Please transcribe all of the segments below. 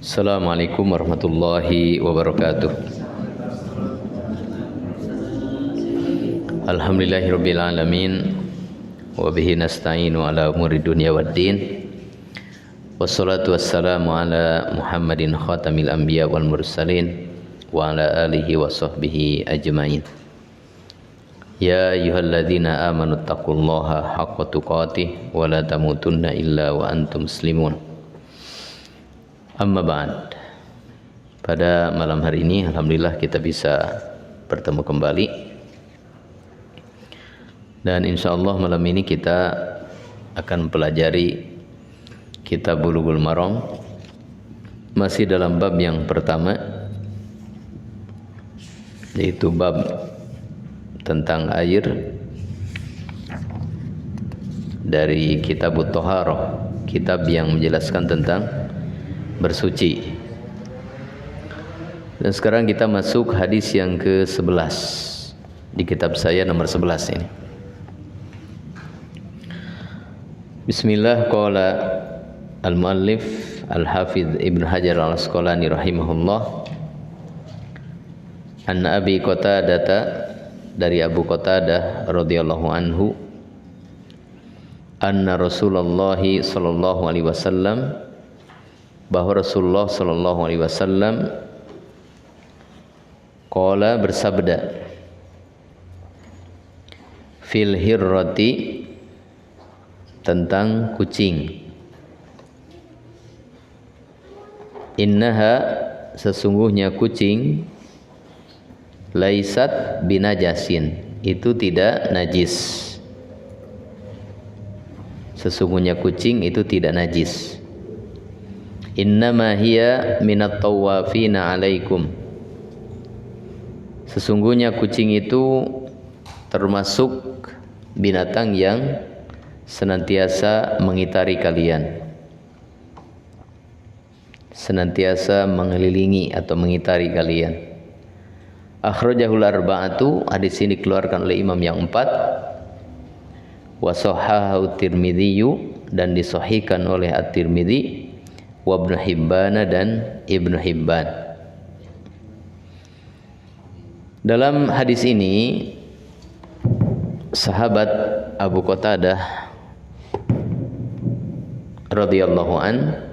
Assalamualaikum warahmatullahi wabarakatuh. Alhamdulillahirabbil alamin wa bihi nasta'inu ala umuri dunya waddin. Wassalatu wassalamu ala Muhammadin khatamil anbiya wal mursalin wa ala alihi wa sahbihi ajmain. Ya ayyuhalladzina amanu taqullaha haqqa tuqatih wa la tamutunna illa wa antum muslimun. Amma ba'd. Pada malam hari ini alhamdulillah kita bisa bertemu kembali. Dan insyaallah malam ini kita akan pelajari kitab Bulughul Maram, masih dalam bab yang pertama, yaitu bab tentang air dari Kitabut Thaharah, kitab yang menjelaskan tentang bersuci. Dan sekarang kita masuk hadis yang ke-11 di kitab saya, nomor 11 ini. Bismillah. Qala al-muallif al-hafidh Ibnu Hajar al-Asqalani rahimahullah, anna Abi Qatadah, dari Abu Qatadah radhiyallahu anhu, anna Rasulullah sallallahu alaihi wasallam, bahwa Rasulullah sallallahu alaihi wasallam qala, bersabda, fil hirrati, tentang kucing, innaha, sesungguhnya kucing, laisat binajasin, itu tidak najis. Sesungguhnya kucing itu tidak najis. Innama hiya minat tawafina alaikum, sesungguhnya kucing itu termasuk binatang yang senantiasa mengitari kalian, senantiasa mengelilingi atau mengitari kalian. Akhrajahul arba'atu, hadis ini dikeluarkan oleh imam yang 4. Wa sahhahu Tirmidzi, dan disahihkan oleh At-Tirmidzi, wa Ibnu Hibban, dan Ibnu Hibban. Dalam hadis ini sahabat Abu Qatadah radhiyallahu an,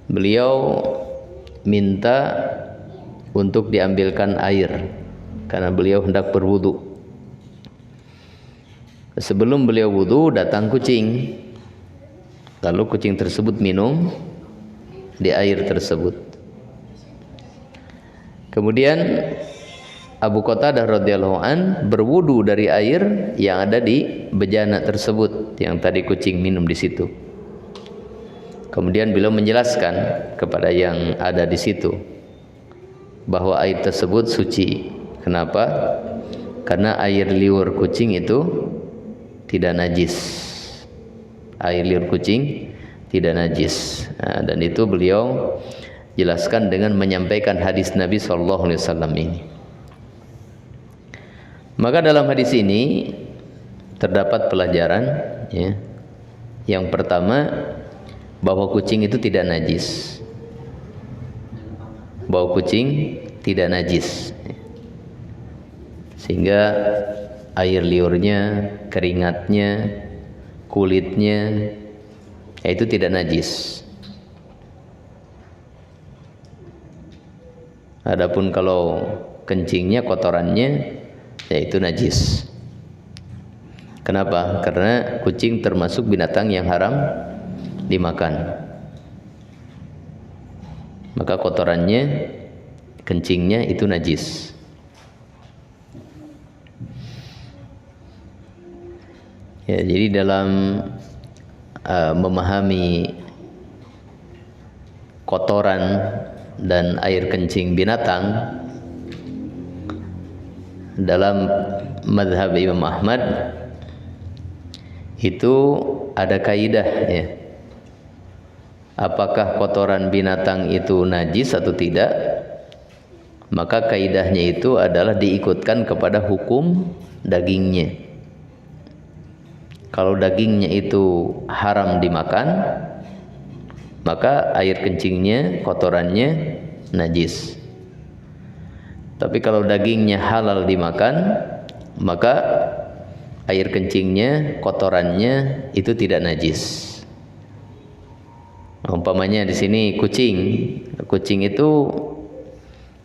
beliau minta untuk diambilkan air karena beliau hendak berwudu. Sebelum beliau wudu, datang kucing, lalu kucing tersebut minum di air tersebut. Kemudian Abu Qatadah radhiyallahu an berwudu dari air yang ada di bejana tersebut yang tadi kucing minum di situ. Kemudian beliau menjelaskan kepada yang ada di situ bahwa air tersebut suci. Kenapa? Karena air liur kucing itu tidak najis. Air liur kucing tidak najis. Nah, dan itu beliau jelaskan dengan menyampaikan hadis Nabi sallallahu alaihi wasallam ini. Maka dalam hadis ini terdapat pelajaran, ya. Yang pertama, bahwa kucing itu tidak najis. Bahwa kucing tidak najis. Sehingga air liurnya, keringatnya, kulitnya, itu tidak najis. Adapun kalau kencingnya, kotorannya, yaitu najis. Kenapa? Karena kucing termasuk binatang yang haram dimakan. Maka kotorannya, kencingnya itu najis. Ya, jadi dalam memahami kotoran dan air kencing binatang, dalam mazhab Imam Ahmad itu ada kaidah, ya. Apakah kotoran binatang itu najis atau tidak? Maka kaidahnya itu adalah diikutkan kepada hukum dagingnya. Kalau dagingnya itu haram dimakan, maka air kencingnya, kotorannya najis. Tapi kalau dagingnya halal dimakan, maka air kencingnya, kotorannya itu tidak najis. Umpamanya di sini kucing, kucing itu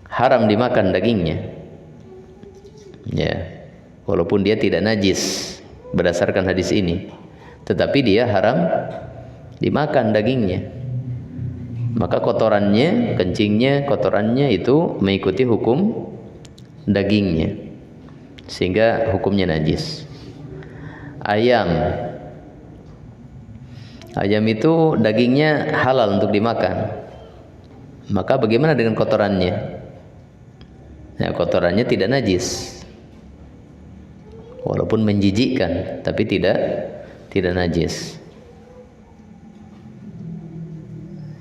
haram dimakan dagingnya, ya, walaupun dia tidak najis berdasarkan hadis ini, tetapi dia haram dimakan dagingnya. Maka kotorannya, kencingnya, kotorannya itu mengikuti hukum dagingnya, sehingga hukumnya najis. Ayam itu dagingnya halal untuk dimakan, maka bagaimana dengan kotorannya? Ya, kotorannya tidak najis, walaupun menjijikkan, tapi tidak najis.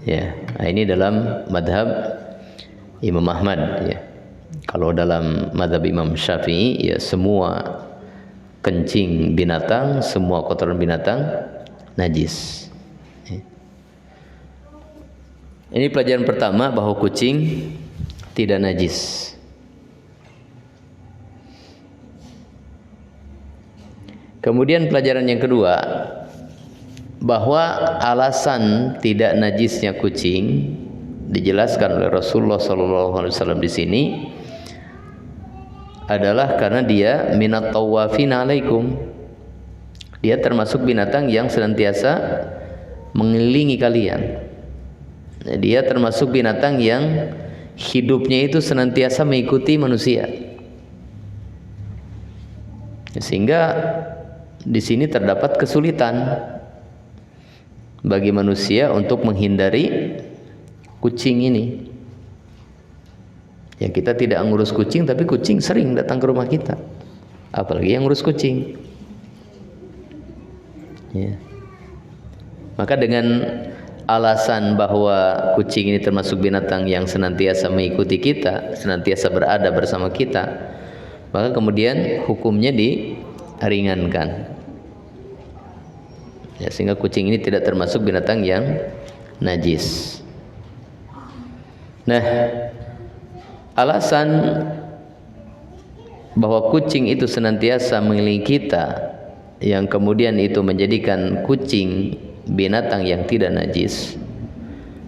Ya, ini dalam madhab Imam Ahmad. Ya, kalau dalam madhab Imam Syafi'i, ya semua kencing binatang, semua kotoran binatang najis. Ini pelajaran pertama, bahwa kucing tidak najis. Kemudian pelajaran yang kedua, bahwa alasan tidak najisnya kucing dijelaskan oleh Rasulullah SAW di sini adalah karena dia minat tawafin alaikum. Dia termasuk binatang yang senantiasa mengelilingi kalian. Dia termasuk binatang yang hidupnya itu senantiasa mengikuti manusia. Sehingga di sini terdapat kesulitan bagi manusia untuk menghindari kucing ini. Ya, kita tidak ngurus kucing, tapi kucing sering datang ke rumah kita. Apalagi yang ngurus kucing. Ya. Maka dengan alasan bahwa kucing ini termasuk binatang yang senantiasa mengikuti kita, senantiasa berada bersama kita, maka kemudian hukumnya diringankan. Ya, sehingga kucing ini tidak termasuk binatang yang najis. Nah, alasan bahwa kucing itu senantiasa mengelilingi kita, yang kemudian itu menjadikan kucing binatang yang tidak najis,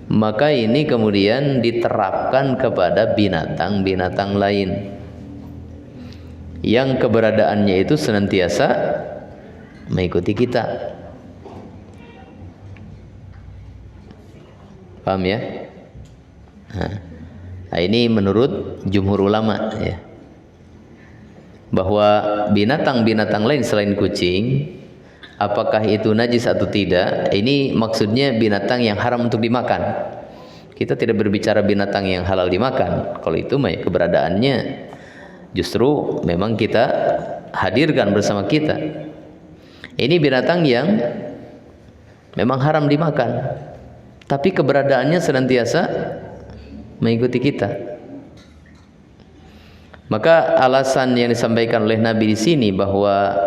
maka ini kemudian diterapkan kepada binatang-binatang lain yang keberadaannya itu senantiasa mengikuti kita. Paham ya? Nah, ini menurut jumhur ulama, ya, bahwa binatang-binatang lain selain kucing, apakah itu najis atau tidak, ini maksudnya binatang yang haram untuk dimakan. Kita tidak berbicara binatang yang halal dimakan. Kalau itu keberadaannya justru memang kita hadirkan bersama kita. Ini binatang yang memang haram dimakan, tapi keberadaannya senantiasa mengikuti kita. Maka alasan yang disampaikan oleh Nabi di sini bahwa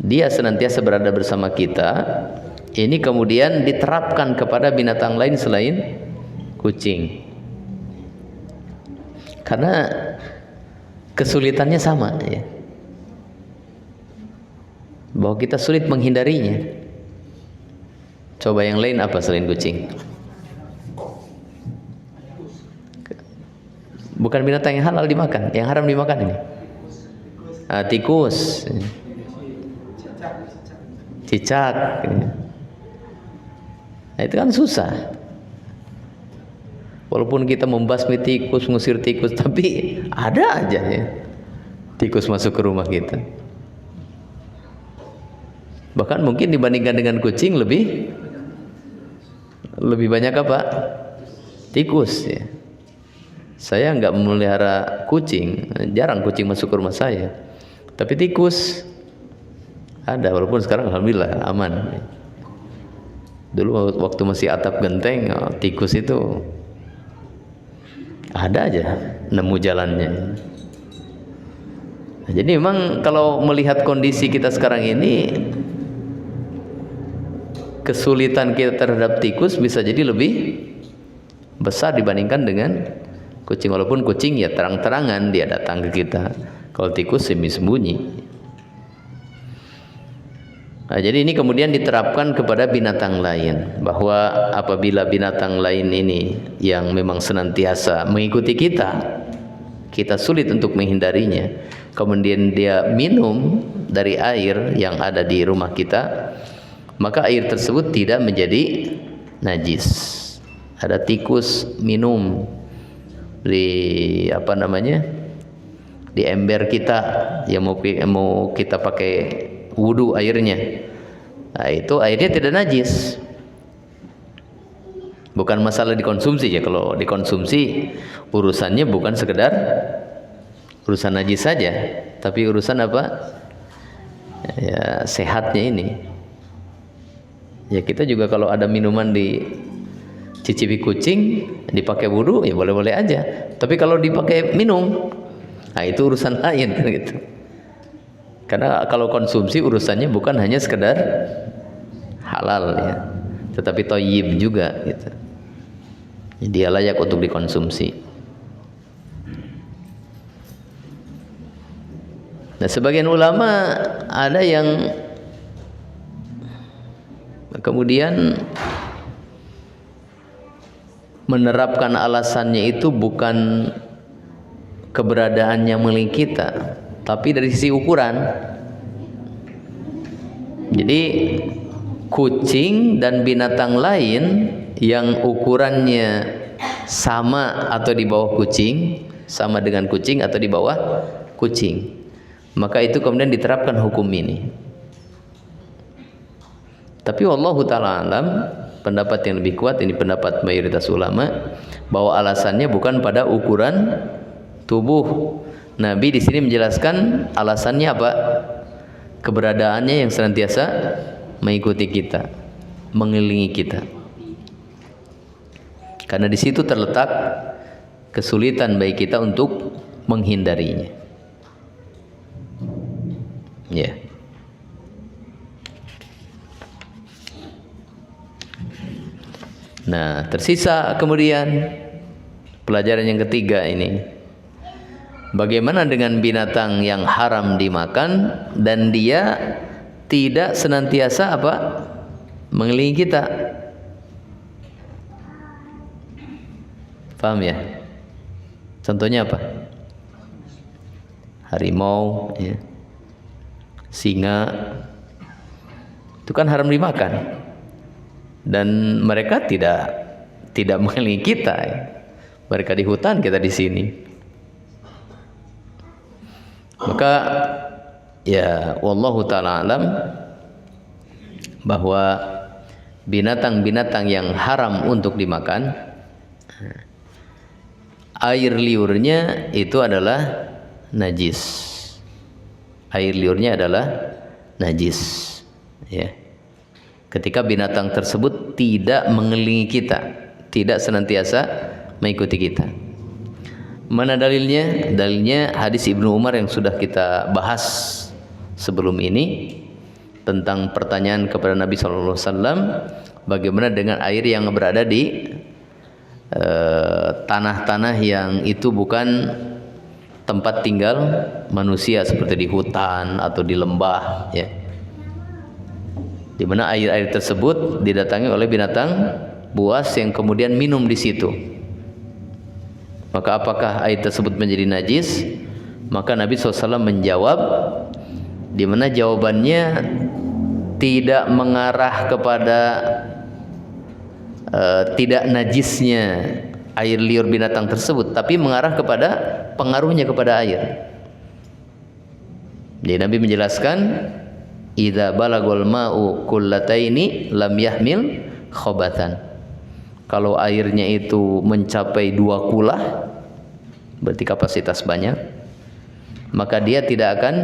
dia senantiasa berada bersama kita, ini kemudian diterapkan kepada binatang lain selain kucing. Karena kesulitannya sama, ya, bahwa kita sulit menghindarinya. Coba yang lain apa selain kucing? Bukan binatang yang halal dimakan, yang haram dimakan ini. Tikus, cicak. Nah, itu kan susah. Walaupun kita membasmi tikus, mengusir tikus, tapi ada aja, ya, tikus masuk ke rumah kita. Bahkan mungkin dibandingkan dengan kucing lebih banyak apa? Tikus, ya. Saya nggak memelihara kucing, jarang kucing masuk ke rumah saya. Tapi tikus ada, walaupun sekarang alhamdulillah aman. Dulu waktu masih atap genteng, tikus itu ada aja nemu jalannya. Nah, jadi memang kalau melihat kondisi kita sekarang ini, kesulitan kita terhadap tikus bisa jadi lebih besar dibandingkan dengan kucing. Walaupun kucing ya terang-terangan dia datang ke kita, kalau tikus sembunyi-sembunyi. Nah, jadi ini kemudian diterapkan kepada binatang lain, bahwa apabila binatang lain ini yang memang senantiasa mengikuti kita, kita sulit untuk menghindarinya, kemudian dia minum dari air yang ada di rumah kita, maka air tersebut tidak menjadi najis. Ada tikus minum di di ember kita yang mau kita pakai wudu airnya, nah itu airnya tidak najis. Bukan masalah dikonsumsi ya. Kalau dikonsumsi urusannya bukan sekedar urusan najis saja, tapi urusan apa? Ya sehatnya ini. Ya kita juga kalau ada minuman dicicipi kucing dipakai wudu ya boleh-boleh aja. Tapi kalau dipakai minum, nah itu urusan lain kan gitu. Karena kalau konsumsi urusannya bukan hanya sekedar halal ya, tetapi thayyib juga gitu. Dia layak untuk dikonsumsi. Nah, sebagian ulama ada yang kemudian menerapkan alasannya itu bukan keberadaannya milik kita, tapi dari sisi ukuran. Jadi kucing dan binatang lain yang ukurannya sama atau di bawah kucing, sama dengan kucing atau di bawah kucing, maka itu kemudian diterapkan hukum ini. Tapi wallahu ta'ala alam, pendapat yang lebih kuat, ini pendapat mayoritas ulama, bahwa alasannya bukan pada ukuran tubuh. Nabi di sini menjelaskan alasannya apa? Keberadaannya yang senantiasa mengikuti kita, mengelilingi kita. Karena di situ terletak kesulitan bagi kita untuk menghindarinya. Ya. Nah, tersisa kemudian pelajaran yang ketiga ini. Bagaimana dengan binatang yang haram dimakan dan dia tidak senantiasa apa? Mengelilingi kita. Paham ya? Contohnya apa? Harimau, ya. Singa. Itu kan haram dimakan. Dan mereka tidak mengelilingi kita. Ya. Mereka di hutan, kita di sini. Maka ya wallahu ta'ala alam, bahwa binatang-binatang yang haram untuk dimakan, air liurnya itu adalah najis. Air liurnya adalah najis, ya. Ketika binatang tersebut tidak mengelilingi kita, tidak senantiasa mengikuti kita. Mana dalilnya? Dalilnya hadis Ibnu Umar yang sudah kita bahas sebelum ini, tentang pertanyaan kepada Nabi SAW, bagaimana dengan air yang berada di tanah-tanah yang itu bukan tempat tinggal manusia, seperti di hutan atau di lembah, ya, di mana air-air tersebut didatangi oleh binatang buas yang kemudian minum di situ. Maka apakah air tersebut menjadi najis? Maka Nabi SAW menjawab, di mana jawabannya tidak mengarah kepada tidak najisnya air liur binatang tersebut, tapi mengarah kepada pengaruhnya kepada air. Jadi Nabi menjelaskan, idza balagul ma'u kullataini lam yahmil khabatan. Kalau airnya itu mencapai 2 kulah, berarti kapasitas banyak, maka dia tidak akan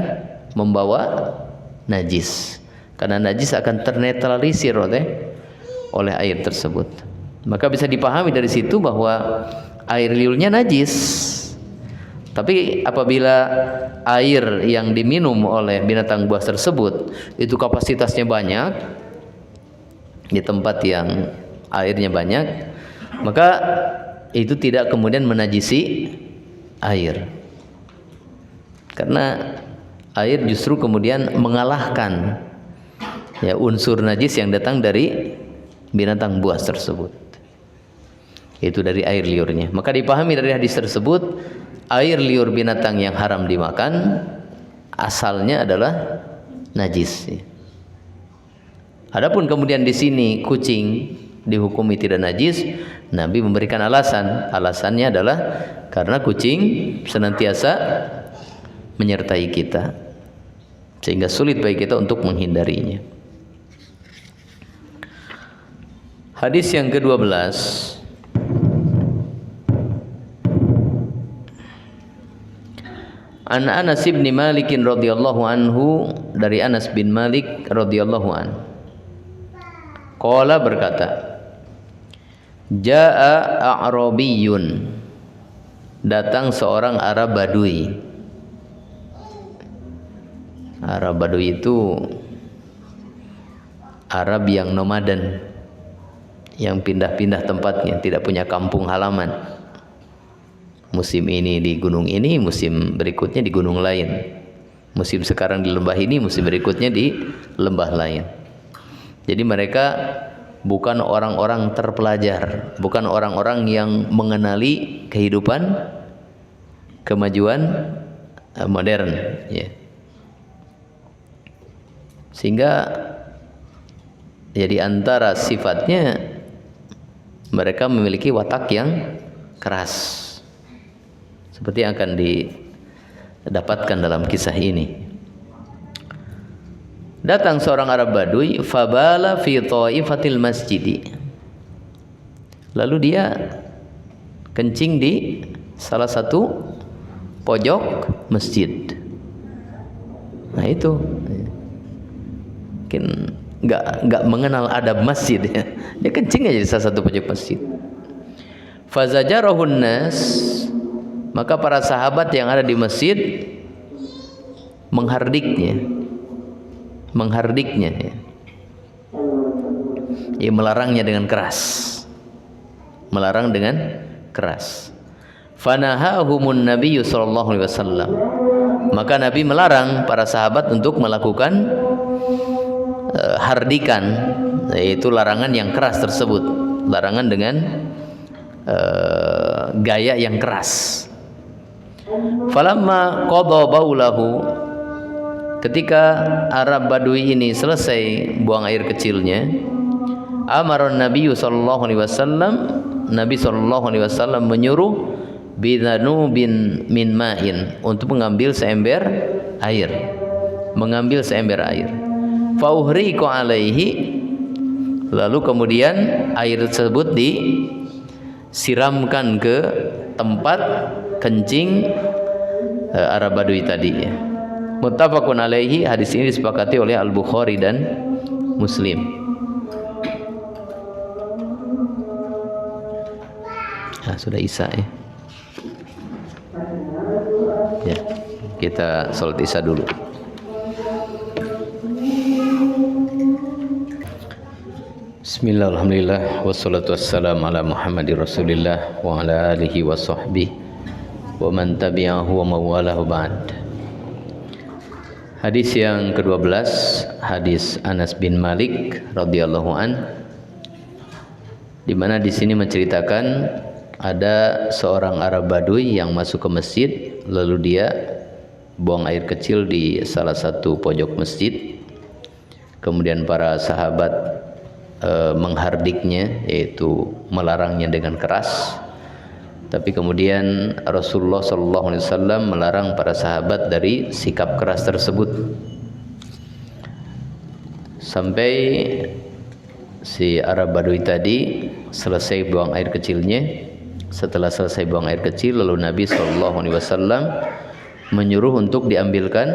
membawa najis, karena najis akan ternetralisir oleh air tersebut. Maka bisa dipahami dari situ bahwa air liurnya najis. Tapi apabila air yang diminum oleh binatang buas tersebut itu kapasitasnya banyak, di tempat yang airnya banyak, maka itu tidak kemudian menajisi air, karena air justru kemudian mengalahkan ya unsur najis yang datang dari binatang buas tersebut, itu dari air liurnya. Maka dipahami dari hadis tersebut, air liur binatang yang haram dimakan asalnya adalah najis. Adapun kemudian di sini kucing dihukumi tidak najis, Nabi memberikan alasan. Alasannya adalah karena kucing senantiasa menyertai kita, sehingga sulit bagi kita untuk menghindarinya. Hadis yang ke-12, An Anas bin Malik radhiyallahu anhu, dari Anas bin Malik radhiyallahu anhu, qala berkata, Jaa A'rabiyun, datang seorang Arab Badui. Arab Badui itu Arab yang nomaden, yang pindah-pindah tempatnya, tidak punya kampung halaman. Musim ini di gunung ini, musim berikutnya di gunung lain. Musim sekarang di lembah ini, musim berikutnya di lembah lain. Jadi mereka bukan orang-orang terpelajar, bukan orang-orang yang mengenali kehidupan kemajuan modern, ya. Sehingga jadi antara sifatnya mereka memiliki watak yang keras, seperti yang akan didapatkan dalam kisah ini. Datang seorang Arab Badui, fabala fi thaifatil masjid. Lalu dia kencing di salah satu pojok masjid. Nah itu mungkin nggak mengenal adab masjid ya. Dia kencing aja di salah satu pojok masjid. Fazajarahun nas, maka para sahabat yang ada di masjid menghardiknya ya. Ya, melarangnya dengan keras. Melarang dengan keras. Fanahahumun Nabi sallallahu alaihi wasallam. Maka Nabi melarang para sahabat untuk melakukan hardikan, yaitu larangan yang keras tersebut. Larangan dengan gaya yang keras. Falamma qada baulahu, ketika Arab Badui ini selesai buang air kecilnya, amaron Nabi sallallahu alaihi wasallam, Nabi sallallahu alaihi wasallam menyuruh bidhanubin min ma'in, untuk mengambil seember air, fauhriqu alaihi, lalu kemudian air tersebut disiramkan ke tempat kencing Arab Badui tadi ya. Muttafaqun alaihi, hadis ini disepakati oleh Al-Bukhari dan Muslim. Nah, sudah Isya ya. Ya, kita salat Isya dulu. Bismillah, alhamdulillah, wassalatu wassalamu ala Muhammadir Rasulillah wa ala alihi wa sahbihi wa man tabi'ahu wa mawalahu ba'd. Hadis yang ke-12, hadis Anas bin Malik radhiyallahu an, di mana di sini menceritakan ada seorang Arab Badui yang masuk ke masjid, lalu dia buang air kecil di salah satu pojok masjid. Kemudian para sahabat menghardiknya, yaitu melarangnya dengan keras. Tapi kemudian Rasulullah SAW melarang para sahabat dari sikap keras tersebut, sampai si Arab Badui tadi selesai buang air kecilnya. Setelah selesai buang air kecil, lalu Nabi SAW menyuruh untuk diambilkan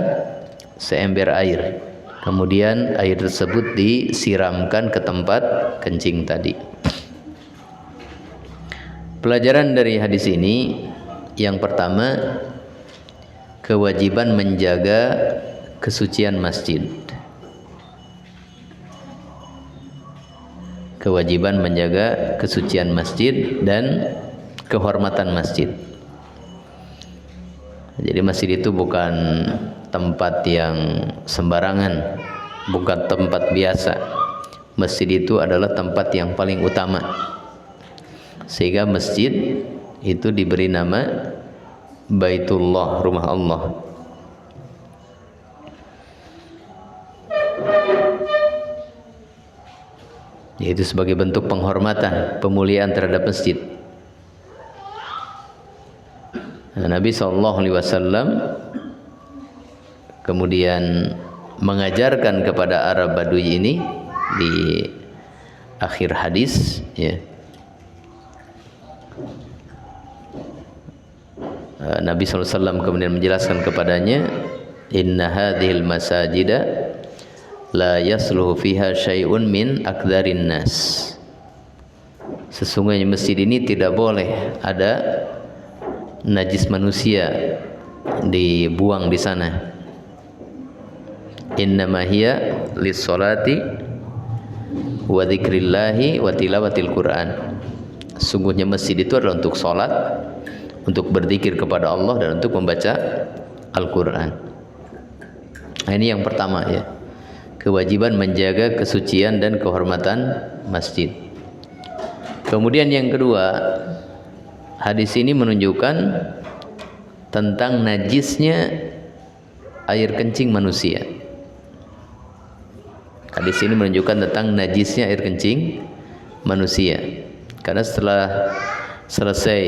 seember air. Kemudian air tersebut disiramkan ke tempat kencing tadi. Pelajaran dari hadis ini, yang pertama, kewajiban menjaga kesucian masjid. kewajiban menjaga kesucian masjid dan kehormatan masjid. Jadi masjid itu bukan tempat yang sembarangan, bukan tempat biasa. Masjid itu adalah tempat yang paling utama, sehingga masjid itu diberi nama Baitullah, rumah Allah. Yaitu sebagai bentuk penghormatan, pemuliaan terhadap masjid. Nabi SAW kemudian mengajarkan kepada Arab Badui ini di akhir hadis, ya. Nabi SAW kemudian menjelaskan kepadanya, inna hadhil masajida la yasluhu fiha syai'un min akdarin nas. Sesungguhnya masjid ini tidak boleh ada najis manusia dibuang di sana. Innama hiya lis-sholati wa dzikrillahi wa tilawatil Qur'an. Sungguhnya masjid itu adalah untuk salat, untuk berzikir kepada Allah dan untuk membaca Al-Qur'an. Nah, ini yang pertama, ya. Kewajiban menjaga kesucian dan kehormatan masjid. Kemudian yang kedua, hadis ini menunjukkan tentang najisnya air kencing manusia. Hadis ini menunjukkan tentang najisnya air kencing manusia. Karena setelah selesai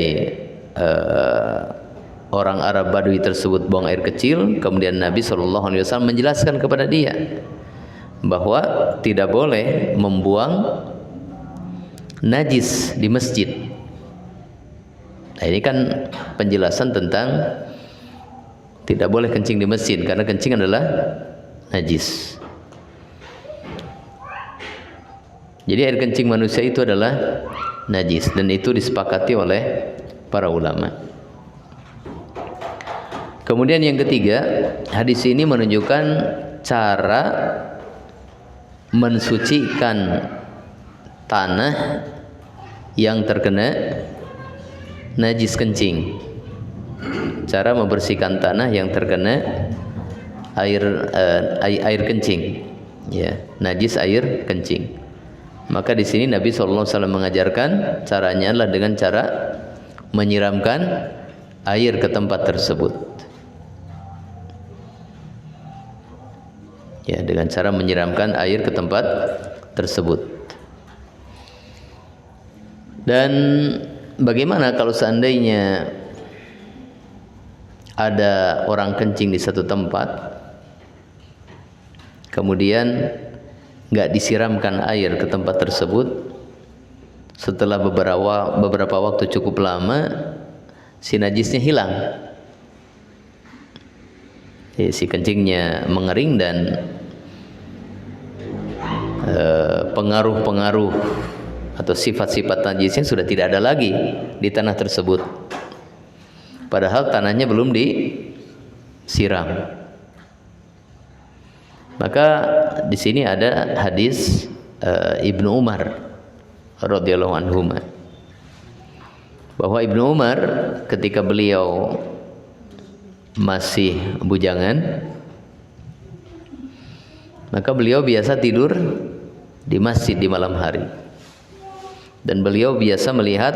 orang Arab Badui tersebut buang air kecil, kemudian Nabi SAW menjelaskan kepada dia bahwa tidak boleh membuang najis di masjid. Nah, ini kan penjelasan tentang tidak boleh kencing di masjid, karena kencing adalah najis. Jadi air kencing manusia itu adalah najis, dan itu disepakati oleh para ulama. Kemudian yang ketiga, hadis ini menunjukkan cara mensucikan tanah yang terkena najis kencing. Cara membersihkan tanah yang terkena air kencing, ya, najis air kencing. Maka di sini Nabi SAW mengajarkan caranya adalah dengan cara menyiramkan air ke tempat tersebut. Ya, dengan cara menyiramkan air ke tempat tersebut. Dan bagaimana kalau seandainya ada orang kencing di satu tempat, kemudian nggak disiramkan air ke tempat tersebut, setelah beberapa waktu cukup lama, si najisnya hilang. Si kencingnya mengering dan pengaruh-pengaruh atau sifat-sifat najisnya sudah tidak ada lagi di tanah tersebut. Padahal tanahnya belum disiram. Maka di sini ada hadis Ibnu Umar radhiyallahu anhu, bahwa Ibnu Umar ketika beliau masih bujangan, maka beliau biasa tidur di masjid di malam hari, dan beliau biasa melihat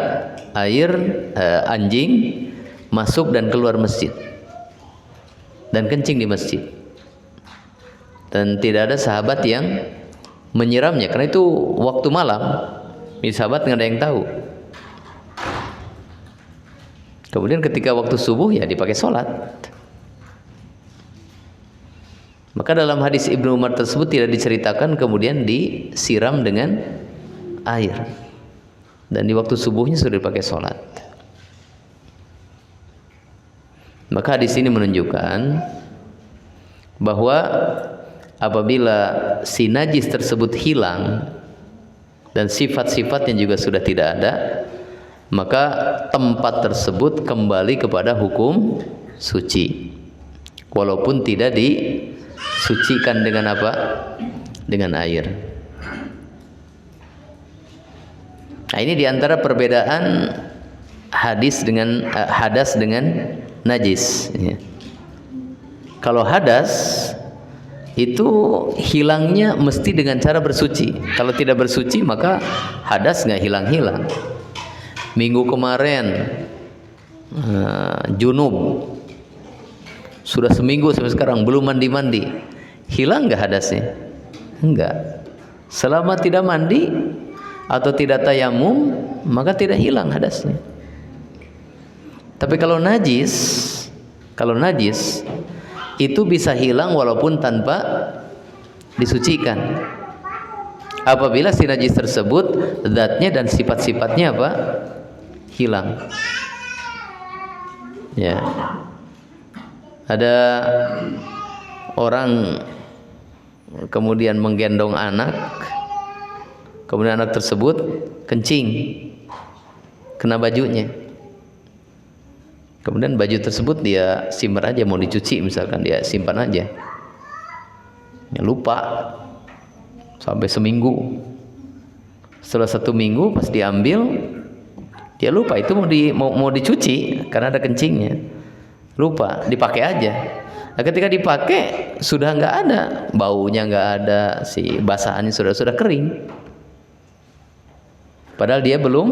air anjing masuk dan keluar masjid dan kencing di masjid, dan tidak ada sahabat yang menyiramnya karena itu waktu malam. Ini sahabat nggak ada yang tahu. Kemudian ketika waktu subuh ya dipakai sholat. Maka dalam hadis Ibnu Umar tersebut tidak diceritakan kemudian disiram dengan air, dan di waktu subuhnya sudah dipakai sholat. Maka hadis ini menunjukkan bahwa apabila si najis tersebut hilang dan sifat-sifatnya juga sudah tidak ada, maka tempat tersebut kembali kepada hukum suci, walaupun tidak disucikan dengan apa? Dengan air. Nah, ini diantara perbedaan hadas dengan najis. Ya. Kalau hadas itu hilangnya mesti dengan cara bersuci. Kalau tidak bersuci maka hadas nggak hilang-hilang. Minggu kemarin junub, sudah seminggu sampai sekarang belum mandi-mandi, hilang nggak hadasnya? Enggak. Selama tidak mandi atau tidak tayamum maka tidak hilang hadasnya. Tapi kalau najis itu bisa hilang walaupun tanpa disucikan. Apabila si najis tersebut zatnya dan sifat-sifatnya apa? Hilang. Ya. Ada orang kemudian menggendong anak, kemudian anak tersebut kencing kena bajunya. Kemudian baju tersebut dia simpan aja, mau dicuci misalkan dia simpan aja. Ya, lupa sampai seminggu. Setelah 1 minggu pas diambil dia lupa itu mau dicuci karena ada kencingnya. Lupa, dipakai aja. Nah, ketika dipakai sudah nggak ada, baunya nggak ada, si basahannya sudah kering. Padahal dia belum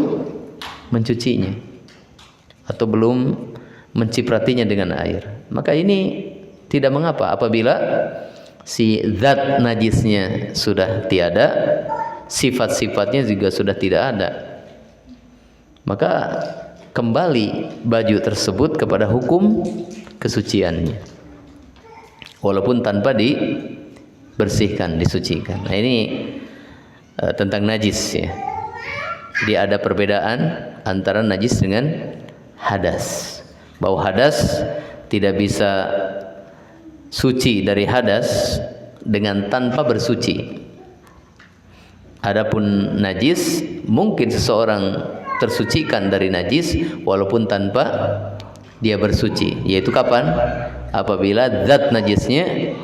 mencucinya atau belum mencipratinya dengan air. Maka ini tidak mengapa apabila si zat najisnya sudah tiada, sifat-sifatnya juga sudah tidak ada. Maka kembali baju tersebut kepada hukum kesuciannya. Walaupun tanpa dibersihkan, disucikan. Nah, ini tentang najis ya. Jadi ada perbedaan antara najis dengan hadas. Bahwa hadas tidak bisa suci dari hadas dengan tanpa bersuci. Adapun najis mungkin seseorang tersucikan dari najis walaupun tanpa dia bersuci. Yaitu kapan? Apabila zat najisnya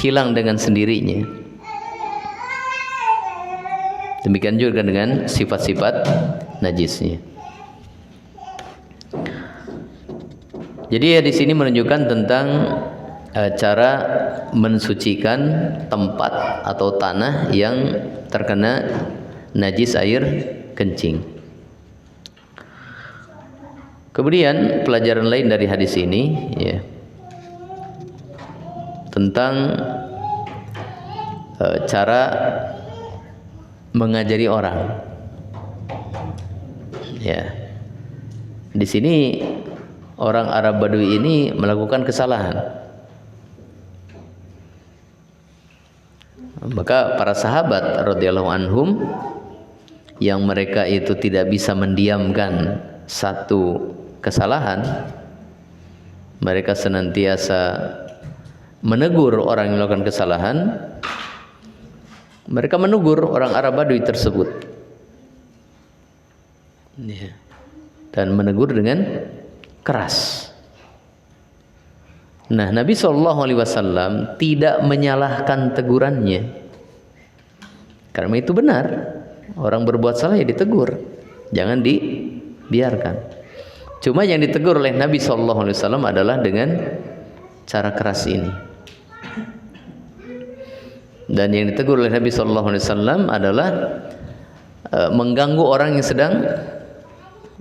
hilang dengan sendirinya. Demikian juga dengan sifat-sifat najisnya. Jadi ya di sini menunjukkan tentang cara mensucikan tempat atau tanah yang terkena najis air kencing. Kemudian pelajaran lain dari hadis ini ya, tentang cara mengajari orang. Ya. Di sini orang Arab Badui ini melakukan kesalahan. Maka para sahabat radhiyallahu anhum yang mereka itu tidak bisa mendiamkan satu kesalahan, mereka senantiasa menegur orang yang melakukan kesalahan. Mereka menegur orang Arab Badui tersebut dan menegur dengan keras. Nah, Nabi SAW tidak menyalahkan tegurannya. Karena itu benar, orang berbuat salah ya ditegur, jangan dibiarkan. Cuma yang ditegur oleh Nabi SAW adalah dengan cara keras ini. Dan yang ditegur oleh Nabi SAW adalah mengganggu orang yang sedang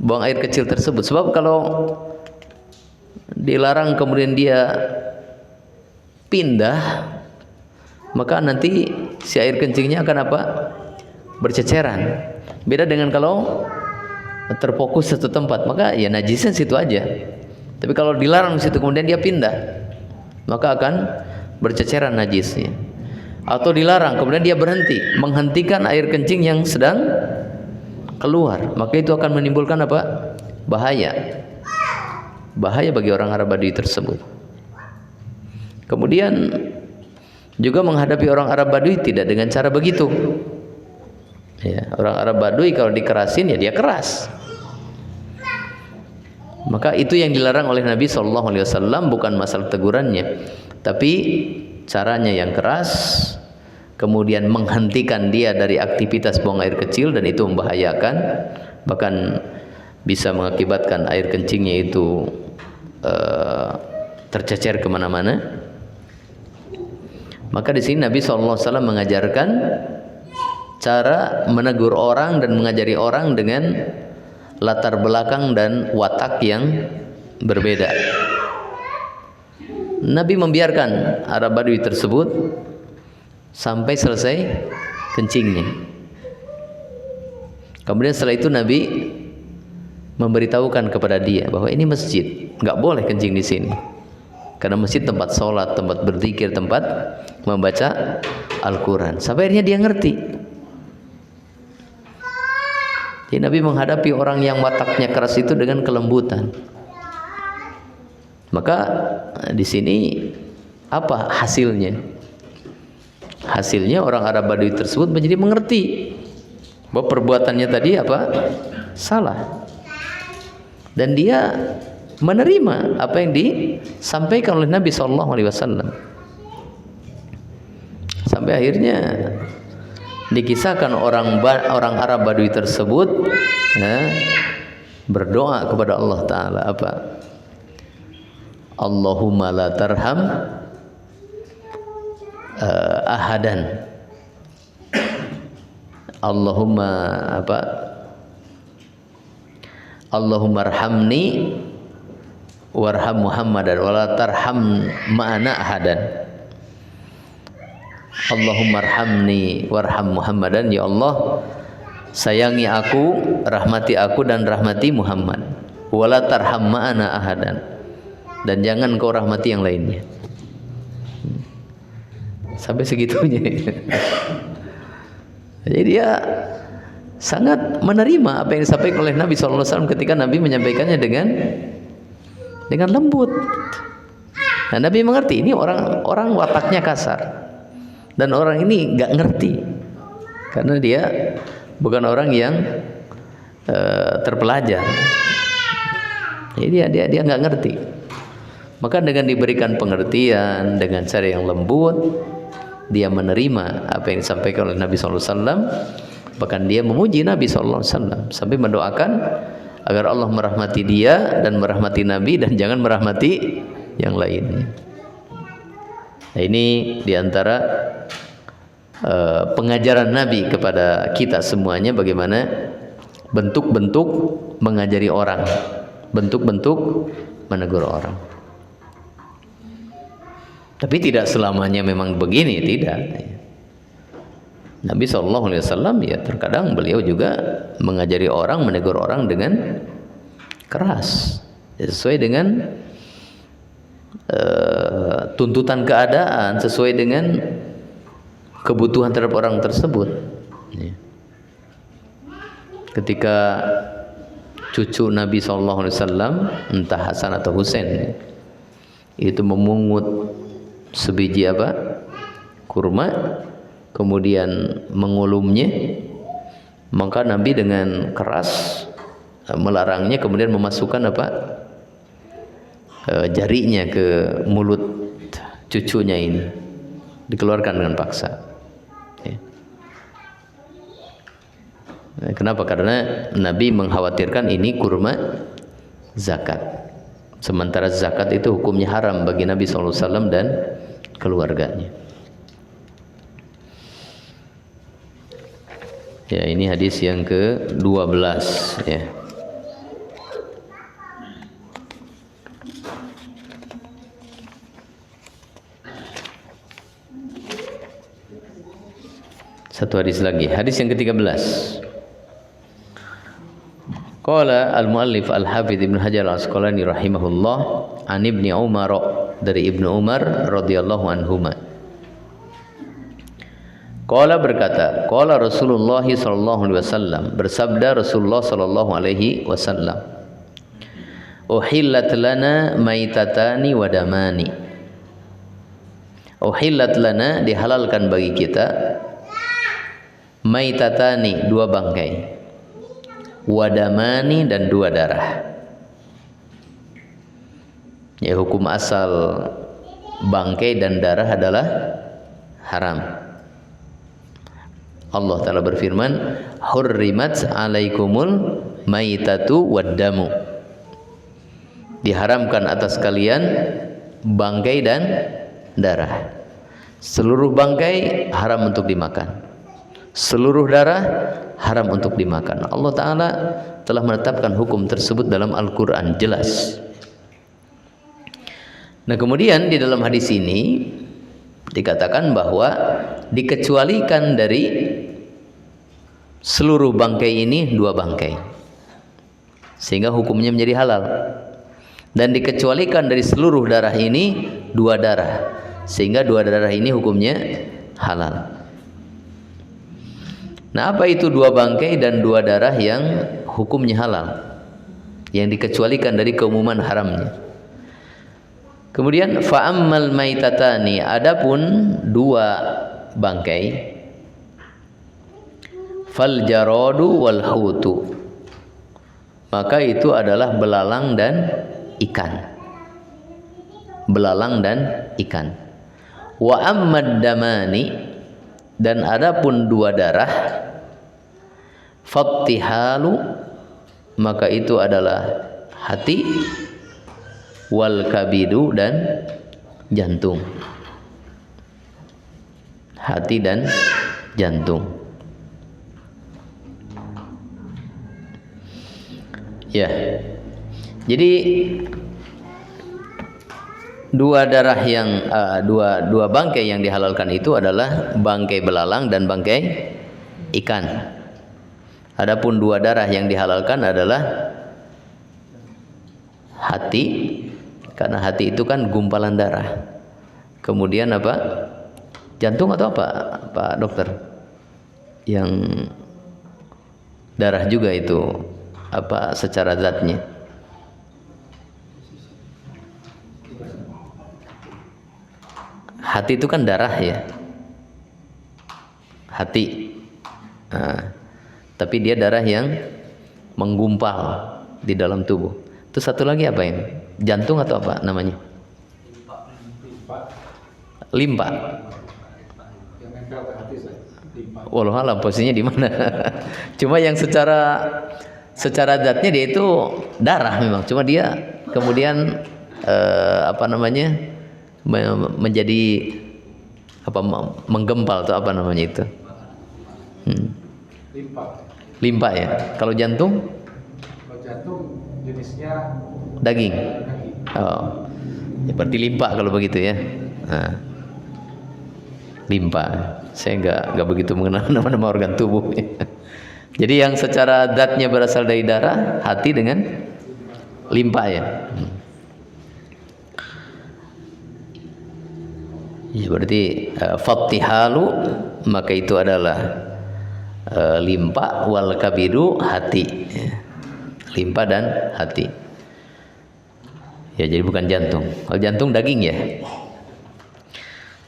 buang air kecil tersebut. Sebab kalau dilarang kemudian dia pindah, maka nanti si air kencingnya akan apa? Berceceran. Beda dengan kalau terfokus satu tempat, maka ya najisnya situ aja. Tapi kalau dilarang di situ kemudian dia pindah, maka akan berceceran najisnya. Atau dilarang kemudian dia berhenti, menghentikan air kencing yang sedang keluar, maka itu akan menimbulkan apa? Bahaya. Bahaya bagi orang Arab Badui tersebut. Kemudian juga menghadapi orang Arab Badui tidak dengan cara begitu. Ya, orang Arab Badui kalau dikerasin ya dia keras. Maka itu yang dilarang oleh Nabi SAW, bukan masalah tegurannya, tapi caranya yang keras, kemudian menghentikan dia dari aktivitas buang air kecil, dan itu membahayakan, bahkan bisa mengakibatkan air kencingnya itu tercecer kemana-mana. Maka di sini Nabi SAW mengajarkan cara menegur orang dan mengajari orang dengan latar belakang dan watak yang berbeda. Nabi membiarkan Arab Badui tersebut sampai selesai kencingnya. Kemudian setelah itu Nabi memberitahukan kepada dia bahwa ini masjid, nggak boleh kencing di sini. Karena masjid tempat sholat, tempat berzikir, tempat membaca Al-Quran. Sampai akhirnya dia ngerti. Jadi Nabi menghadapi orang yang wataknya keras itu dengan kelembutan. Maka di sini apa hasilnya? Hasilnya orang Arab Badui tersebut menjadi mengerti bahwa perbuatannya tadi apa? Salah. Dan dia menerima apa yang disampaikan oleh Nabi SAW. Sampai akhirnya dikisahkan orang Arab Badui tersebut berdoa kepada Allah Ta'ala apa? Allahumma la tarham ahadan. Allahumma apa? Allahumma arhamni warham Muhammadan wala tarham ma'ana ahadan. Allahumma arhamni warham Muhammadan, ya Allah sayangi aku, rahmati aku dan rahmati Muhammad. Wala tarham ma'ana ahadan, dan jangan kau rahmati yang lainnya. Sampai segitunya. Jadi dia sangat menerima apa yang disampaikan oleh Nabi SAW ketika Nabi menyampaikannya dengan lembut. Nah, Nabi mengerti ini orang wataknya kasar, dan orang ini nggak ngerti karena dia bukan orang yang terpelajar. Jadi dia nggak ngerti. Maka dengan diberikan pengertian dengan cara yang lembut, dia menerima apa yang disampaikan oleh Nabi SAW. Bahkan dia memuji Nabi SAW sampai mendoakan agar Allah merahmati dia dan merahmati Nabi dan jangan merahmati yang lainnya. Nah, ini diantara pengajaran Nabi kepada kita semuanya, bagaimana bentuk-bentuk mengajari orang, bentuk-bentuk menegur orang. Tapi tidak selamanya memang begini, tidak. Nabi SAW ya terkadang beliau juga mengajari orang, menegur orang dengan keras, sesuai dengan tuntutan keadaan, sesuai dengan kebutuhan terhadap orang tersebut. Ketika cucu Nabi SAW, entah Hasan atau Husain, itu memungut sebiji apa? Kurma, kemudian mengulumnya, maka Nabi dengan keras melarangnya, kemudian memasukkan apa? Jarinya ke mulut cucunya ini, dikeluarkan dengan paksa. Kenapa? Karena Nabi mengkhawatirkan ini kurma zakat. Sementara zakat itu hukumnya haram bagi Nabi SAW dan keluarganya. Ya, ini hadis yang ke-12 ya. Satu hadis lagi, hadis yang ke-13. Qala al-muallif al-hafidz Ibnu Hajar al-Asqalani rahimahullah an Ibni Umar, dari Ibnu Umar radhiyallahu anhuma. Qala berkata, qala Rasulullah sallallahu alaihi wasallam, bersabda Rasulullah sallallahu alaihi wasallam, uhillat lana maitatani wa damani. Uhillat lana, dihalalkan bagi kita, maitatani, dua bangkai, wadamani, dan dua darah. Ya, hukum asal bangkai dan darah adalah haram. Allah Ta'ala berfirman, hurrimat alaikumul maitatu waddamu. Diharamkan atas kalian bangkai dan darah. Seluruh bangkai haram untuk dimakan, seluruh darah haram untuk dimakan. Allah Ta'ala telah menetapkan hukum tersebut dalam Al-Quran, jelas. Nah, kemudian di dalam hadis ini dikatakan bahwa dikecualikan dari seluruh bangkai ini 2 bangkai, sehingga hukumnya menjadi halal. Dan dikecualikan dari seluruh darah ini 2 darah, sehingga 2 darah ini hukumnya halal. Nah, apa itu 2 bangkai dan 2 darah yang hukumnya halal, yang dikecualikan dari keumuman haramnya? Kemudian fa'ammal maitatani, adapun 2 bangkai, fal jaradu wal hutu, maka itu adalah belalang dan ikan. Belalang dan ikan. Wa ammad damani, dan adapun 2 darah, fattihalu, maka itu adalah hati, wal kabidu, dan jantung. Hati dan jantung. Ya. Jadi 2 darah yang dua bangkai yang dihalalkan itu adalah bangkai belalang dan bangkai ikan. Adapun 2 darah yang dihalalkan adalah hati, karena hati itu kan gumpalan darah. Kemudian apa? Jantung atau apa, Pak Dokter? Yang darah juga itu apa secara zatnya? Hati itu kan darah ya. Hati. Nah, tapi dia darah yang menggumpal di dalam tubuh. Itu satu lagi apa ini? Jantung atau apa namanya? Limpa. Walau alam posisinya di mana? Cuma yang secara zatnya dia itu darah memang. Cuma dia kemudian menjadi menggempal atau apa namanya itu? Limpa ya. Kalau jantung? Kalau jantung jenisnya daging. Oh, ya berarti limpa kalau begitu ya. Nah, limpa. Saya nggak begitu mengenal nama-nama organ tubuh. Jadi yang secara zatnya berasal dari darah, hati dengan limpa ya. Ya berarti fattihalu, maka itu adalah limpa, wal kabidu, hati. Limpa dan hati. Ya, jadi bukan jantung. Kalau jantung daging ya.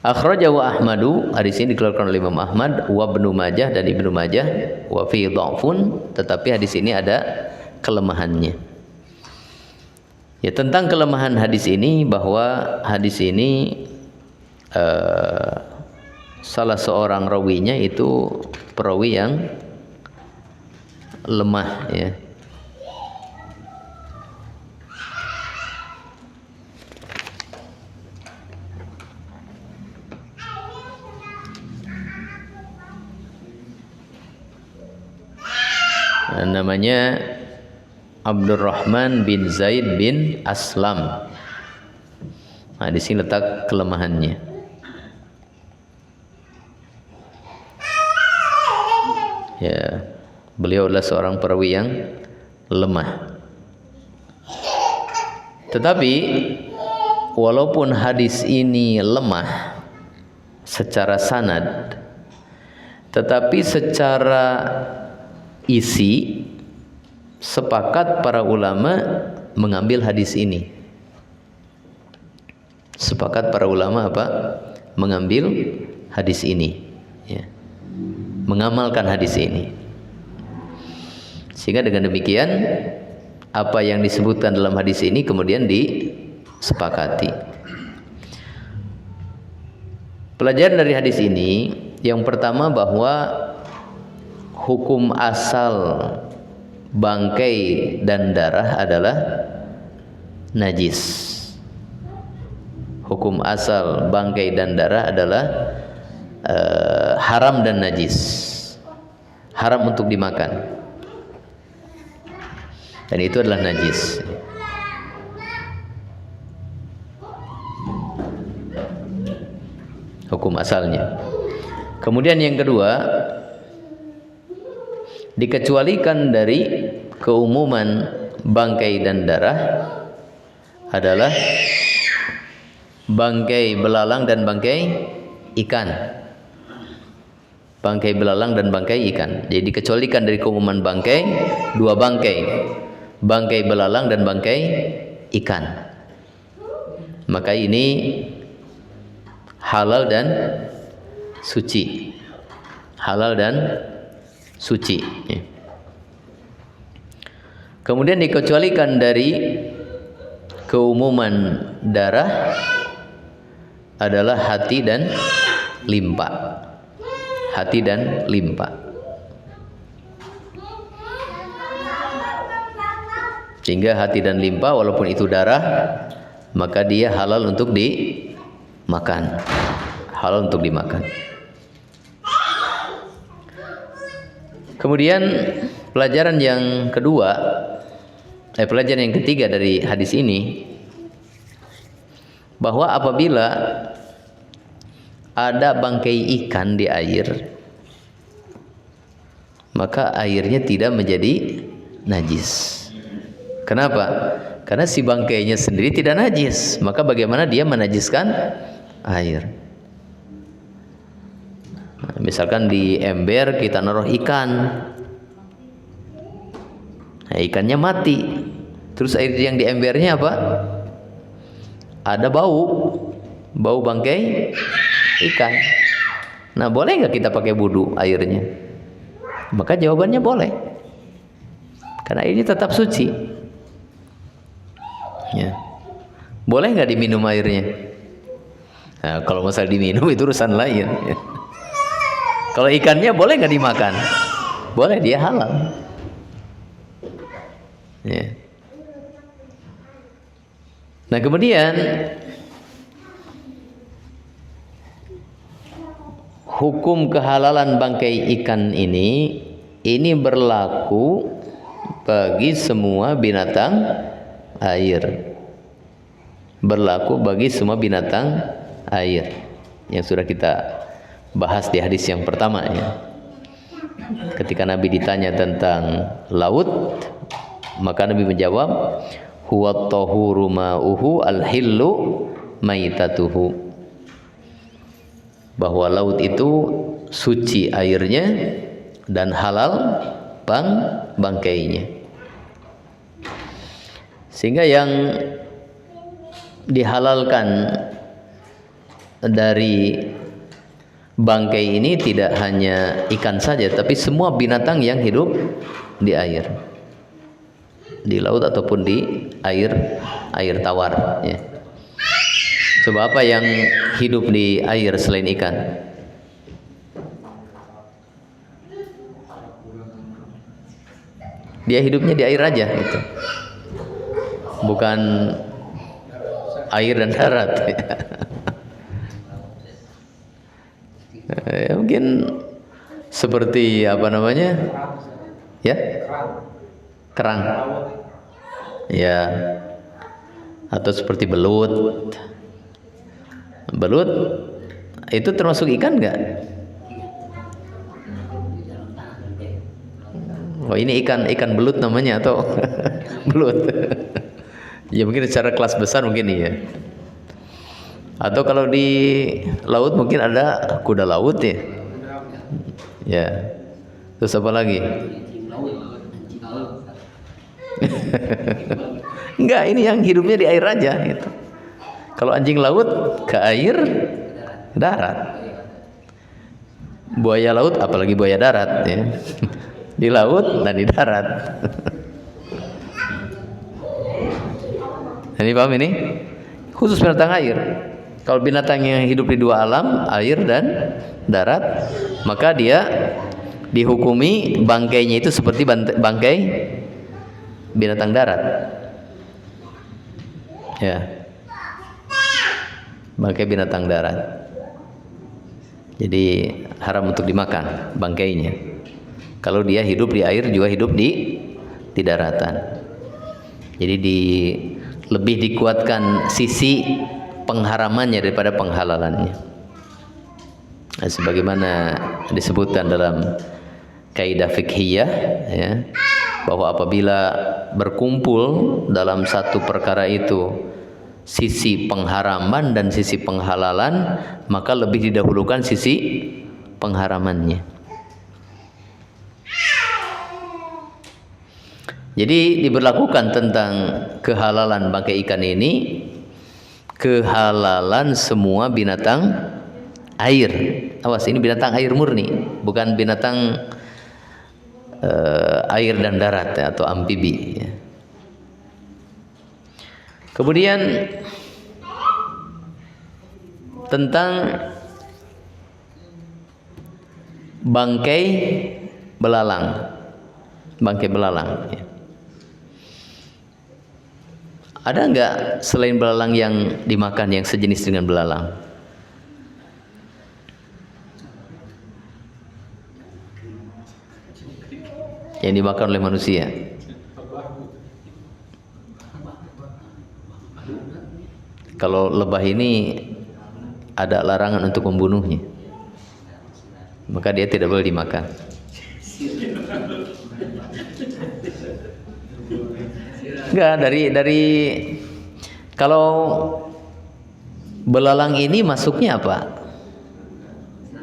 Akhrajahu Ahmadu, hadis ini dikeluarkan oleh Imam Ahmad, wa Ibnu Majah dan Ibnu Majah, wa fi dha'fun, tetapi hadis ini ada kelemahannya. Ya, tentang kelemahan hadis ini, bahwa hadis ini salah seorang rawinya itu perawi yang lemah ya. Namanya Abdurrahman bin Zaid bin Aslam. Nah, di sini letak kelemahannya. Ya, beliau adalah seorang perawi yang lemah. Tetapi walaupun hadis ini lemah secara sanad, tetapi secara isi sepakat para ulama mengambil hadis ini. Sepakat para ulama apa? Mengambil hadis ini, ya. Mengamalkan hadis ini. Sehingga dengan demikian apa yang disebutkan dalam hadis ini kemudian disepakati. Pelajaran dari hadis ini yang pertama, bahwa hukum asal bangkai dan darah adalah najis. Hukum asal bangkai dan darah adalah haram dan najis. Haram untuk dimakan. Dan itu adalah najis. Hukum asalnya. Kemudian yang kedua, dikecualikan dari keumuman bangkai dan darah adalah bangkai belalang dan bangkai ikan. Bangkai belalang dan bangkai ikan. Jadi dikecualikan dari keumuman bangkai, dua bangkai. Bangkai belalang dan bangkai ikan. Maka ini halal dan suci. Halal dan suci. Kemudian dikecualikan dari keumuman darah adalah hati dan limpa. Hati dan limpa. Sehingga hati dan limpa walaupun itu darah, maka dia halal untuk dimakan. Halal untuk dimakan. Kemudian pelajaran yang kedua, pelajaran yang ketiga dari hadis ini, bahwa apabila ada bangkai ikan di air, maka airnya tidak menjadi najis. Kenapa? Karena si bangkainya sendiri tidak najis, maka bagaimana dia menajiskan air? Nah, misalkan di ember kita naruh ikan, nah, ikannya mati, terus air yang di embernya apa? Ada bau bangkai ikan. Nah, boleh nggak kita pakai wudu airnya? Maka jawabannya boleh, karena ini tetap suci. Ya. Boleh nggak diminum airnya? Nah, kalau masalah diminum itu urusan lain. Ya. Kalau ikannya boleh nggak dimakan? Boleh, dia halal. Ya. Nah, kemudian hukum kehalalan bangkai ikan ini berlaku bagi semua binatang air. Berlaku bagi semua binatang air yang sudah kita bahas di hadis yang pertama ya. Ketika Nabi ditanya tentang laut, maka Nabi menjawab, huwa tahuru ma'uhu al-hillu maitatuhu. Bahwa laut itu suci airnya dan halal bangkainya. Sehingga yang dihalalkan dari bangkai ini tidak hanya ikan saja, tapi semua binatang yang hidup di air, di laut ataupun di air tawar ya. Coba apa yang hidup di air selain ikan? Dia hidupnya di air aja gitu. Bukan air dan darat. Ya, mungkin seperti apa namanya? Ya? Kerang. Ya. Atau seperti belut. Belut itu termasuk ikan enggak? Oh, ini ikan belut namanya atau belut? Ya mungkin secara kelas besar mungkin iya. Atau kalau di laut mungkin ada kuda laut ya. Ya. Terus apa lagi? Enggak, ini yang hidupnya di air aja gitu. Kalau anjing laut ke air, darat. Buaya laut, apalagi buaya darat ya. Di laut dan di darat. Ini paham ini? Khusus binatang air. Kalau binatang yang hidup di dua alam, air dan darat, maka dia dihukumi bangkainya itu seperti bangkai binatang darat. Ya. Bangkai binatang darat. Jadi haram untuk dimakan bangkainya. Kalau dia hidup di air juga hidup di daratan. Jadi lebih dikuatkan sisi pengharamannya daripada penghalalannya. Nah, sebagaimana disebutkan dalam kaidah fiqhiyah, ya, bahwa apabila berkumpul dalam satu perkara itu sisi pengharaman dan sisi penghalalan, maka lebih didahulukan sisi pengharamannya. Jadi diberlakukan tentang kehalalan bangkai ikan ini, kehalalan semua binatang air. Awas, ini binatang air murni, bukan binatang air dan darat, ya, atau amfibi, ya. Kemudian tentang bangkai belalang, ya. Ada enggak selain belalang yang dimakan yang sejenis dengan belalang? Yang dimakan oleh manusia? Kalau lebah ini ada larangan untuk membunuhnya, maka dia tidak boleh dimakan. Enggak, dari kalau belalang ini masuknya apa?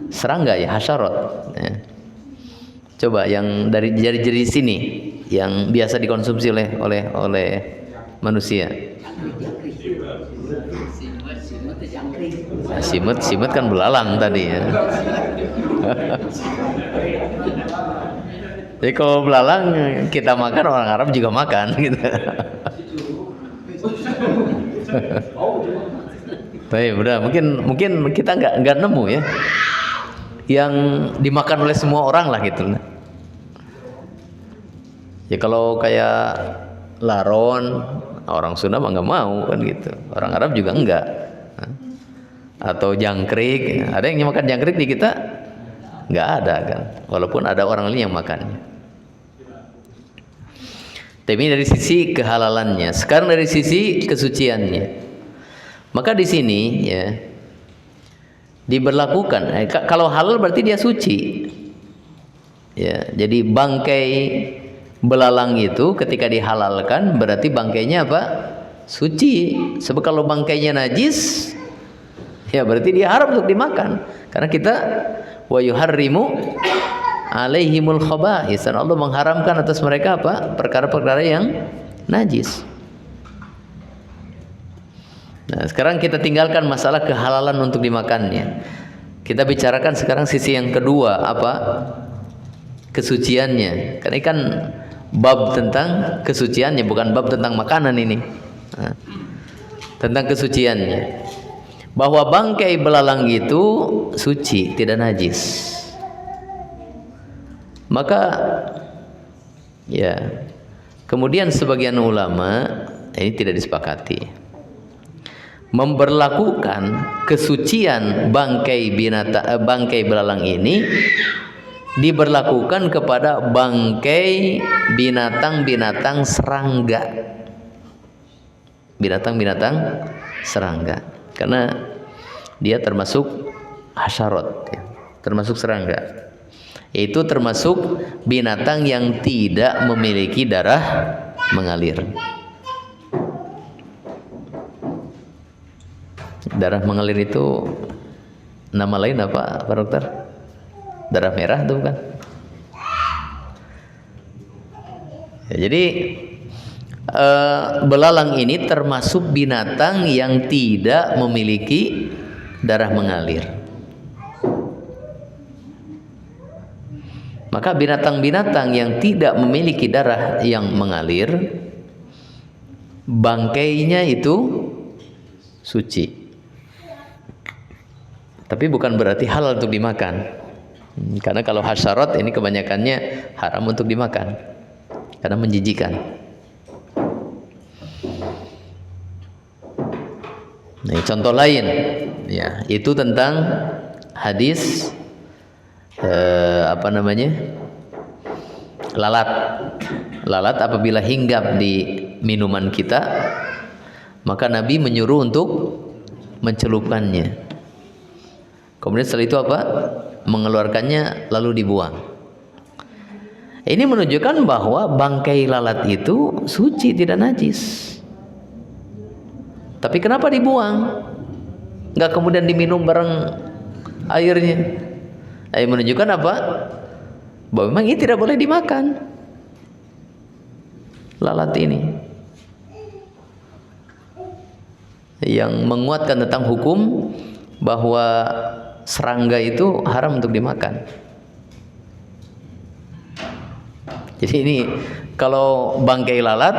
Serangga, ya, hasyarat, ya. Coba yang dari jari-jari sini yang biasa dikonsumsi oleh manusia. Nah, simut kan belalang tadi, ya. Jadi kalau belalang kita makan, orang Arab juga makan, gitu. Baik, udah, mungkin kita nggak nemu, ya, yang dimakan oleh semua orang lah, gitu. Ya kalau kayak laron, orang Sunda mah nggak mau, kan, gitu. Orang Arab juga enggak. Atau jangkrik, ada yang makan jangkrik di kita? Nggak ada, kan, walaupun ada orang lain yang makannya. Tapi dari sisi kehalalannya. Sekarang dari sisi kesuciannya. Maka di sini, ya, diberlakukan. Kalau halal berarti dia suci. Ya, jadi bangkai belalang itu ketika dihalalkan berarti bangkainya apa? Suci. Sebab kalau bangkainya najis, ya berarti dia haram untuk dimakan. Karena kita wa yuharrimu alaihimul khaba'is, Allah mengharamkan atas mereka apa? Perkara-perkara yang najis. Nah, sekarang kita tinggalkan masalah kehalalan untuk dimakannya. Kita bicarakan sekarang sisi yang kedua, apa? Kesuciannya. Karena kan bab tentang kesuciannya, bukan bab tentang makanan ini. Nah, tentang kesuciannya. Bahwa bangkai belalang itu suci, tidak najis. Maka, ya, kemudian sebagian ulama ini tidak disepakati memberlakukan kesucian bangkai belalang ini diberlakukan kepada bangkai binatang-binatang serangga, karena dia termasuk hasyarat, ya, termasuk serangga. Itu termasuk binatang yang tidak memiliki darah mengalir. Darah mengalir itu nama lain apa, Pak Dokter? Darah merah itu bukan? Ya, jadi belalang ini termasuk binatang yang tidak memiliki darah mengalir. Maka binatang-binatang yang tidak memiliki darah yang mengalir, bangkainya itu suci. Tapi bukan berarti halal untuk dimakan. Karena kalau hasyarat ini kebanyakannya haram untuk dimakan karena menjijikan. Nah, contoh lain ya, itu tentang hadis lalat. Lalat apabila hinggap di minuman kita, maka Nabi menyuruh untuk mencelupkannya. Kemudian setelah itu apa? Mengeluarkannya lalu dibuang. Ini menunjukkan bahwa bangkai lalat itu suci, tidak najis. Tapi kenapa dibuang? Enggak kemudian diminum bareng airnya. Ini menunjukkan apa? Bahwa memang ini tidak boleh dimakan. Lalat ini yang menguatkan tentang hukum bahwa serangga itu haram untuk dimakan. Jadi ini kalau bangkai lalat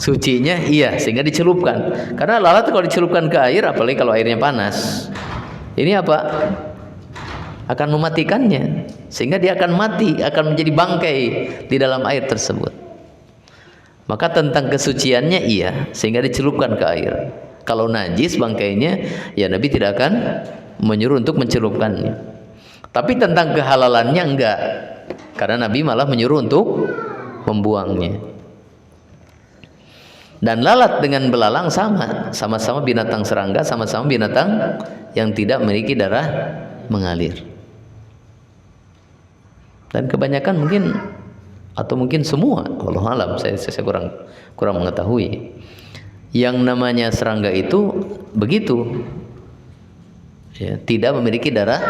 sucinya iya, sehingga dicelupkan. Karena lalat kalau dicelupkan ke air, apalagi kalau airnya panas, ini apa? Akan mematikannya, sehingga dia akan mati, akan menjadi bangkai di dalam air tersebut. Maka tentang kesuciannya iya, sehingga dicelupkan ke air. Kalau najis bangkainya, ya Nabi tidak akan menyuruh untuk mencelupkannya. Tapi tentang kehalalannya enggak, karena Nabi malah menyuruh untuk membuangnya. Dan lalat dengan belalang sama-sama binatang serangga, sama-sama binatang yang tidak memiliki darah mengalir. Dan kebanyakan mungkin atau mungkin semua, wallahu alam, saya kurang mengetahui. Yang namanya serangga itu begitu, ya, tidak memiliki darah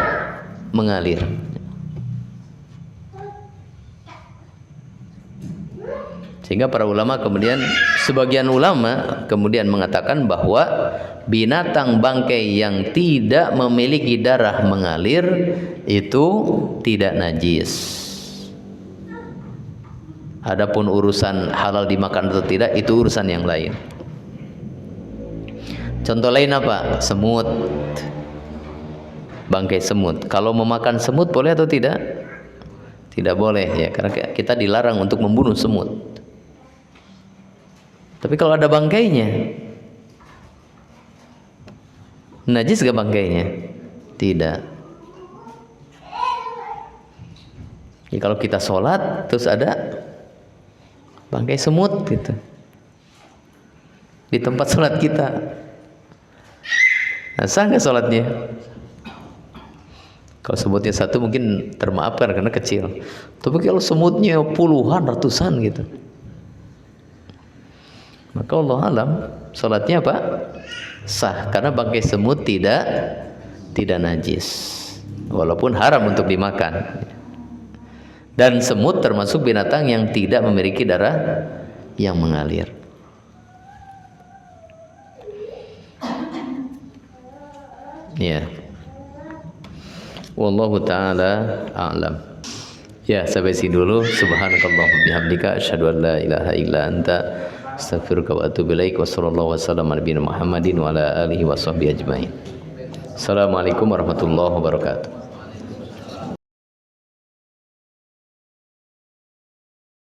mengalir. Sehingga para ulama kemudian, sebagian ulama kemudian mengatakan bahwa binatang bangkai yang tidak memiliki darah mengalir itu tidak najis. Adapun urusan halal dimakan atau tidak, itu urusan yang lain. Contoh lain apa? Semut. Bangkai semut. Kalau memakan semut boleh atau tidak? Tidak boleh ya, karena kita dilarang untuk membunuh semut. Tapi kalau ada bangkainya, najis gak bangkainya? Tidak. Ya, kalau kita sholat terus ada bangkai semut gitu di tempat sholat kita, nah, sah nggak sholatnya? Kalau semutnya satu mungkin termaafkan karena kecil, tapi kalau semutnya puluhan, ratusan gitu, maka Allah alam sholatnya apa? Sah, karena bangkai semut tidak najis, walaupun haram untuk dimakan. Dan semut termasuk binatang yang tidak memiliki darah yang mengalir. Ya. Wallahu taala a'lam. Ya, sampai sini dulu. Subhanakallahumma bihamdika asyhadu an la ilaha illa anta astaghfiruka wa atubu ilaik. Wassallallahu wasallam ala nabiyina Muhammadin wa ala alihi washabbihi ajmain. Assalamualaikum warahmatullahi wabarakatuh.